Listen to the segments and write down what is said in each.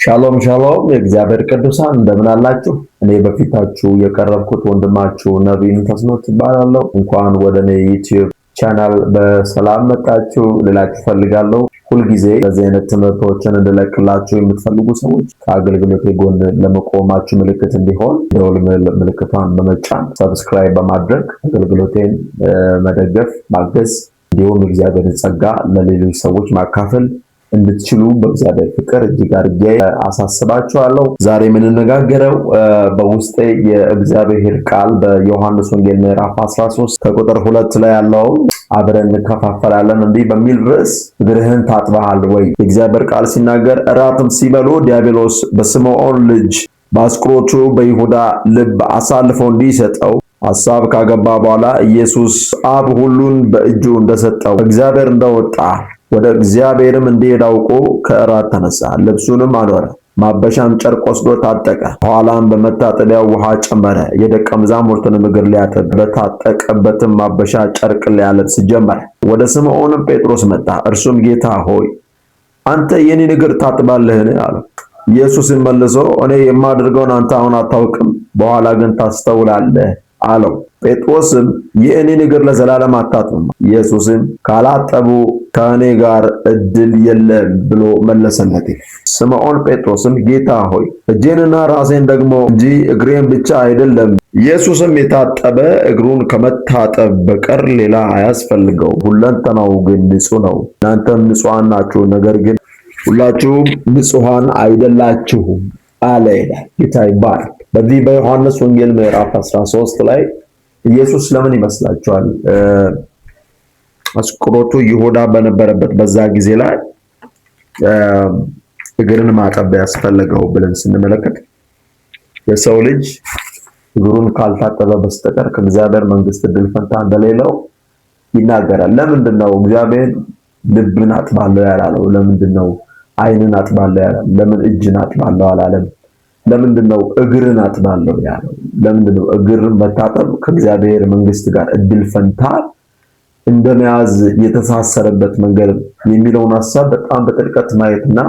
ሻሎም ሻሎም የእግዚአብሔር ቅዱሳን እንደምን አላችሁ? እኔ በፊታችሁ የቀረብኩት ወንድማችሁ ነብይ ተስኖት እባላለሁ። እንኳን ወደ እኔ ዩቲዩብ ቻናል በሰላም መጣችሁ ልላችሁ ፈልጋለሁ። ሁልጊዜ እንደዚህ አይነት ትምህርቶችን እንድለቅላችሁ የምትፈልጉ ሰዎች ከአገልግሎቴ ጎን ለመቆማችሁ ምልክት እንዲሆን ደወል ምልክቷን በመጫን ሰብስክራይብ በማድረግ አገልግሎቴን መደገፍ ማገዝ፣ እንዲሁም የእግዚአብሔርን ጸጋ ለሌሎች ሰዎች ማካፈል እንድትችሉ በእግዚአብሔር ፍቅር እጅግ አድርጌ አሳስባችኋለሁ። ዛሬ የምንነጋገረው በውስጤ የእግዚአብሔር ቃል በዮሐንስ ወንጌል ምዕራፍ 13 ከቁጥር 2 ላይ ያለው አብረን እንከፋፈላለን። እንዲህ በሚል ርዕስ እግርህን ታጥበሃል ወይ? የእግዚአብሔር ቃል ሲናገር እራትም ሲበሉ ዲያብሎስ በስምዖን ልጅ በአስቆሮቱ በይሁዳ ልብ አሳልፎ እንዲሰጠው ሐሳብ ካገባ በኋላ ኢየሱስ አብ ሁሉን በእጁ እንደሰጠው እግዚአብሔር እንደወጣ ወደ እግዚአብሔርም እንዲሄድ አውቆ ከእራት ተነሳ። ልብሱንም አኖረ፣ ማበሻም ጨርቅ ወስዶ ታጠቀ። ኋላም በመታጠቢያው ውሃ ጨመረ። የደቀ መዛሙርቱንም እግር ሊያጥብ በታጠቀበትም ማበሻ ጨርቅ ሊያለብስ ጀመረ። ወደ ስምዖንም ጴጥሮስ መጣ። እርሱም ጌታ ሆይ አንተ የኔን እግር ታጥባለህን? አለው። ኢየሱስም መልሶ እኔ የማደርገውን አንተ አሁን አታውቅም፣ በኋላ ግን ታስተውላለህ አለው። ጴጥሮስም የእኔን እግር ለዘላለም አታጥብም። ኢየሱስም ካላጠቡ ከእኔ ጋር እድል የለም ብሎ መለሰለት። ስምዖን ጴጥሮስም ጌታ ሆይ እጄንና ራሴን ደግሞ እንጂ እግሬን ብቻ አይደለም። ኢየሱስም የታጠበ እግሩን ከመታጠብ በቀር ሌላ አያስፈልገው፣ ሁለንተናው ግን ንጹሕ ነው። እናንተም ንጹሐን ናችሁ፣ ነገር ግን ሁላችሁም ንጹሐን አይደላችሁም አለ ይላል። ጌታ ይባረክ። በዚህ በዮሐንስ ወንጌል ምዕራፍ 13 ላይ ኢየሱስ ለምን ይመስላችኋል አስቆሮቱ ይሁዳ በነበረበት በዛ ጊዜ ላይ እግርን ማጠብ ያስፈልገው ብለን ስንመለከት የሰው ልጅ እግሩን ካልታጠበ በስተቀር ከእግዚአብሔር መንግስት እድል ፈንታ እንደሌለው ይናገራል። ለምንድነው እግዚአብሔር ልብን አጥባለሁ ያላለው? ለምንድነው ዓይንን አጥባለሁ ያላለው? ለምን እጅን አጥባለሁ አላለም? ለምንድነው እግርን አጥባለሁ ያለው? ለምንድነው እግርን መታጠብ ከእግዚአብሔር መንግስት ጋር እድል ፈንታ እንደመያዝ የተሳሰረበት መንገድ የሚለውን ሐሳብ በጣም በጥልቀት ማየትና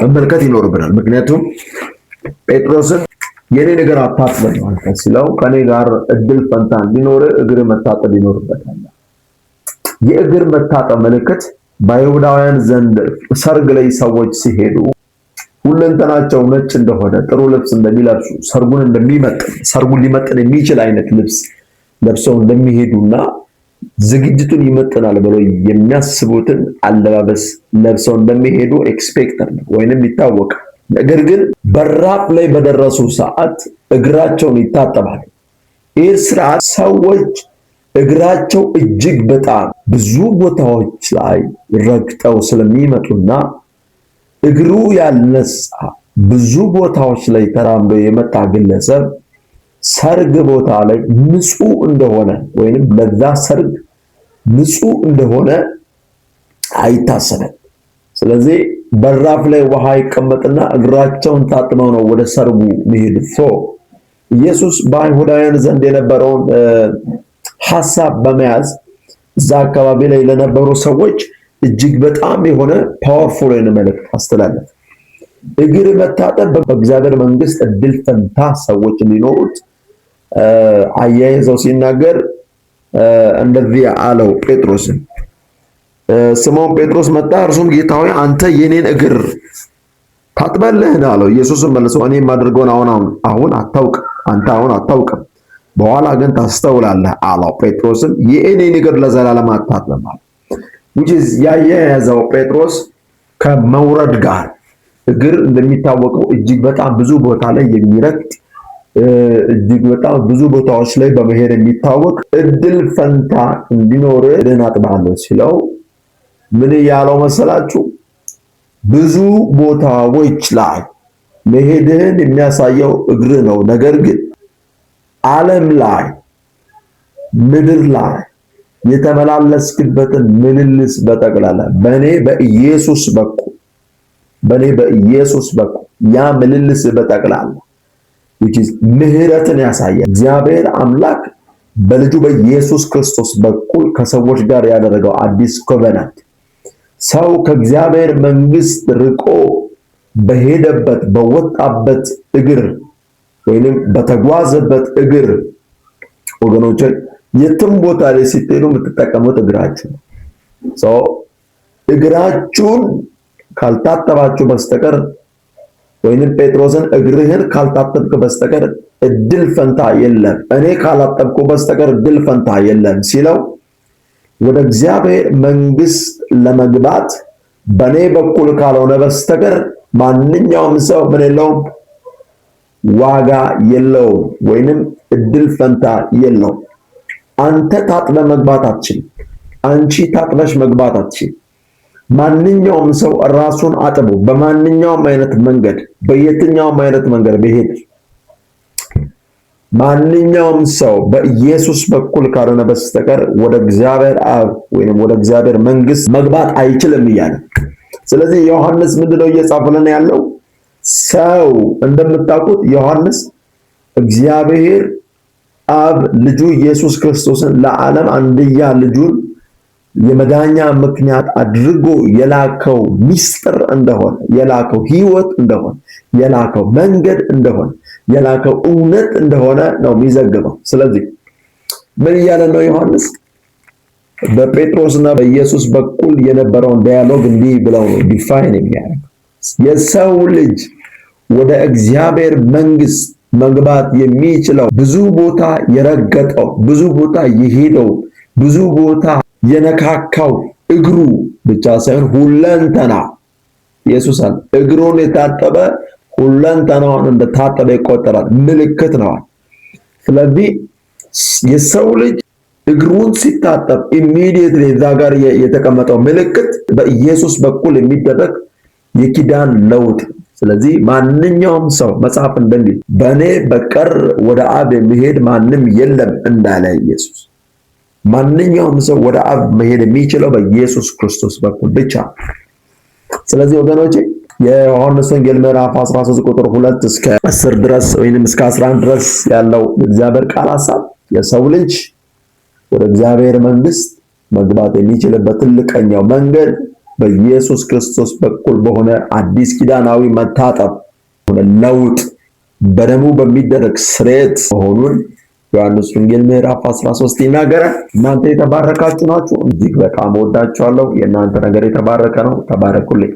መመልከት ይኖርብናል። ምክንያቱም ጴጥሮስን የኔ ነገር አታጥበል ማለት ሲለው ከኔ ጋር እድል ፈንታ እንዲኖር እግር መታጠብ ይኖርበታል። የእግር መታጠብ ምልክት በአይሁዳውያን ዘንድ ሰርግ ላይ ሰዎች ሲሄዱ ሁለንተናቸው ነጭ እንደሆነ ጥሩ ልብስ እንደሚለብሱ ሰርጉን ሊመጥን የሚችል አይነት ልብስ ለብሰው እንደሚሄዱና ዝግጅቱን ይመጥናል ብለው የሚያስቡትን አለባበስ ለብሰው እንደሚሄዱ ኤክስፔክተር ነው ወይንም ይታወቃል። ነገር ግን በራፍ ላይ በደረሱ ሰዓት እግራቸውን ይታጠባሉ። ይህ ስርዓት ሰዎች እግራቸው እጅግ በጣም ብዙ ቦታዎች ላይ ረግጠው ስለሚመጡና እግሩ ያልነጻ ብዙ ቦታዎች ላይ ተራምዶ የመጣ ግለሰብ ሰርግ ቦታ ላይ ንጹህ እንደሆነ ወይንም ለዛ ሰርግ ንጹህ እንደሆነ አይታሰብም። ስለዚህ በራፍ ላይ ውሃ ይቀመጥና እግራቸውን ታጥበው ነው ወደ ሰርጉ የሚሄዱት። ኢየሱስ በአይሁዳውያን ዘንድ የነበረውን ሐሳብ በመያዝ እዛ አካባቢ ላይ ለነበሩ ሰዎች እጅግ በጣም የሆነ ፓወርፉል የሆነ መልእክት አስተላለፈ። እግር መታጠብ በእግዚአብሔር መንግስት እድል ፈንታ ሰዎች እንዲኖሩት አያይዘው ሲናገር እንደዚህ አለው ጴጥሮስን። ስምዖን ጴጥሮስ መጣ። እርሱም ጌታ ሆይ አንተ የኔን እግር ታጥባለህን? አለው። ኢየሱስም መልሶ እኔ የማደርገውን አሁን አታውቅም፣ አንተ አሁን አታውቅም፣ በኋላ ግን ታስተውላለህ አለው። ጴጥሮስም የኔን እግር ለዘላለም አታጥብም አለ። ያያያዘው ጴጥሮስ ከመውረድ ጋር እግር እንደሚታወቀው እጅግ በጣም ብዙ ቦታ ላይ የሚረግጥ እጅግ በጣም ብዙ ቦታዎች ላይ በመሄድ የሚታወቅ እድል ፈንታ እንዲኖር እግርን አጥባለሁ ሲለው ምን ያለው መሰላችሁ? ብዙ ቦታዎች ላይ መሄድህን የሚያሳየው እግር ነው። ነገር ግን ዓለም ላይ ምድር ላይ የተመላለስክበትን ምልልስ በጠቅላላ በኔ በኢየሱስ በኩል ያ ምልልስ በጠቅላላ ምህረትን ያሳያል። እግዚአብሔር አምላክ በልጁ በኢየሱስ ክርስቶስ በኩል ከሰዎች ጋር ያደረገው አዲስ ኮቨናንት ሰው ከእግዚአብሔር መንግስት ርቆ በሄደበት በወጣበት እግር ወይንም በተጓዘበት እግር ወገኖች የትም ቦታ ላይ ስትሄዱ የምትጠቀሙት እግራችሁ ነው። እግራችሁን ካልታጠባችሁ በስተቀር ወይንም ጴጥሮስን እግርህን ካልታጠብክ በስተቀር እድል ፈንታ የለም፣ እኔ ካላጠብኩ በስተቀር እድል ፈንታ የለም ሲለው ወደ እግዚአብሔር መንግስት ለመግባት በኔ በኩል ካልሆነ በስተቀር ማንኛውም ሰው ምን የለውም፣ ዋጋ የለውም ወይንም እድል ፈንታ የለውም። አንተ ታጥበህ መግባት አትችልም። አንቺ ታጥበሽ መግባት አትችልም። ማንኛውም ሰው ራሱን አጥቦ በማንኛውም አይነት መንገድ በየትኛውም አይነት መንገድ ቢሄድ ማንኛውም ሰው በኢየሱስ በኩል ካልሆነ በስተቀር ወደ እግዚአብሔር አብ ወይንም ወደ እግዚአብሔር መንግስት መግባት አይችልም እያለ። ስለዚህ ዮሐንስ ምንድነው እየጻፈልን ያለው? ሰው እንደምታውቁት ዮሐንስ እግዚአብሔር አብ ልጁ ኢየሱስ ክርስቶስን ለዓለም አንድያ ልጁን የመዳኛ ምክንያት አድርጎ የላከው ሚስጥር እንደሆነ፣ የላከው ህይወት እንደሆነ፣ የላከው መንገድ እንደሆነ፣ የላከው እውነት እንደሆነ ነው የሚዘግበው። ስለዚህ ምን እያለ ነው ዮሐንስ? በጴጥሮስና በኢየሱስ በኩል የነበረውን ዳያሎግ እንዲህ ብለው ነው ዲፋይን የሚያደርገው። የሰው ልጅ ወደ እግዚአብሔር መንግስት መግባት የሚችለው ብዙ ቦታ የረገጠው፣ ብዙ ቦታ የሄደው፣ ብዙ ቦታ የነካካው እግሩ ብቻ ሳይሆን ሁለንተና ኢየሱስ አለ እግሩን የታጠበ ሁለንተናውን እንደታጠበ ይቆጠራል፣ ምልክት ነው። ስለዚህ የሰው ልጅ እግሩን ሲታጠብ ኢሚዲየትሊ እዛ ጋር የተቀመጠው ምልክት በኢየሱስ በኩል የሚደረግ የኪዳን ለውጥ። ስለዚህ ማንኛውም ሰው መጽሐፍ እንደሚል በእኔ በቀር ወደ አብ የሚሄድ ማንም የለም እንዳለ ኢየሱስ፣ ማንኛውም ሰው ወደ አብ መሄድ የሚችለው በኢየሱስ ክርስቶስ በኩል ብቻ። ስለዚህ ወገኖቼ የዮሐንስ ወንጌል ምዕራፍ 13 ቁጥር 2 እስከ 10 ድረስ ወይንም እስከ 11 ድረስ ያለው የእግዚአብሔር ቃል ሐሳብ የሰው ልጅ ወደ እግዚአብሔር መንግስት መግባት የሚችልበት ትልቀኛው መንገድ በኢየሱስ ክርስቶስ በኩል በሆነ አዲስ ኪዳናዊ መታጠብ ሆነ ለውጥ በደሙ በሚደረግ ስርየት መሆኑን ዮሐንስ ወንጌል ምዕራፍ 13 ይናገራል። እናንተ የተባረካችሁ ናችሁ። እጅግ በጣም ወዳችኋለሁ። የእናንተ ነገር የተባረከ ነው። ተባረኩልኝ።